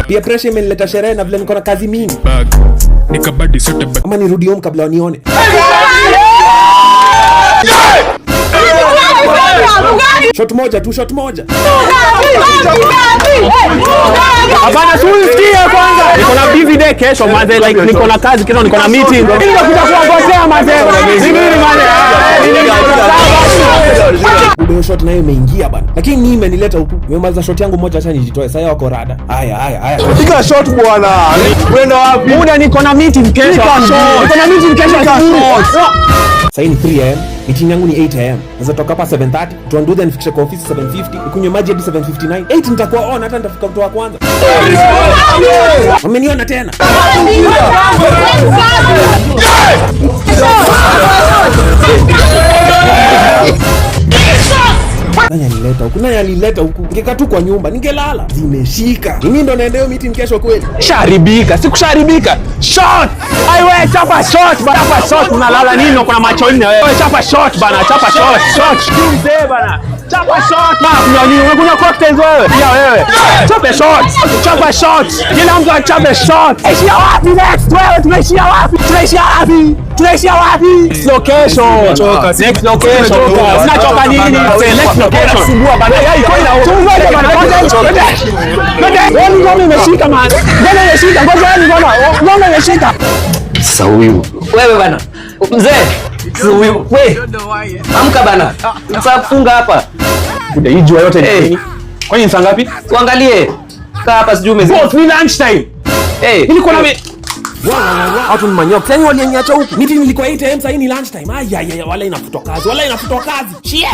Pia pressure imenileta sherehe na vile niko na kazi mingi. Nikabadi sote bag. Ama nirudi home kabla wanione. Shot moja tu, shot moja. Hapana, tusikie kwanza. Niko na busy day kesho manze, like niko na kazi kesho, niko na meeting. Ndio kuja kuongozea manze. Nini manze? Ndio shot nayo imeingia bana. Lakini ni imenileta huku. Nimemaliza shot yangu moja, acha nijitoe. Sasa wako rada. Haya. Piga shot bwana. Unaenda wapi? Muda niko na meeting kesho. Niko na meeting kesho. Sasa ni 3 am. Meeting yangu ni 8 am. Naweza toka hapa 7:30, tuandude nifikishe kwa ofisi 7:50, nikunywe maji hadi 7:59. 8 nitakuwa on, hata nitafika mtu wa kwanza. Wameniona tena. Nani alileta huku? Ningekaa tu kwa nyumba, ningelala. Zimeshika. Mimi ndo naendeo meeting kesho kweli. Sharibika, sikusharibika. Shot! Ai wewe chapa shot, bana chapa shot, unalala nini kuna macho nne wewe? Chapa shot bana, chapa shot. Shot mzee bana. Chapa shot. Ma nini? Unakunywa cocktails wewe? Pia wewe. Chapa shot. Chapa shot. Kila mtu achapa shot. Ishia wapi next wewe? Tunaishia wapi? Tunaishia wapi? Next location. Next location. Unachoka nini? Next location. Sumbua bana. Yai kwenda. Tumoja bana. Wewe ngome imeshika man. Ngome imeshika. Ngome imeshika. Sasa huyu. Wewe bana. Mzee. Huyu. Wewe. Amka bana. Sasa funga hapa. Kuja hii jua yote ni nini? Kwani ni saa ngapi? Tuangalie. Kaa hapa sijui Boss ni lunch time. Nilikuwa na watu ni manyoka. Sasa walianiacha huku. Meeting ilikuwa 8 am, sasa ni lunch time. Wala inafutwa kazi. Shit.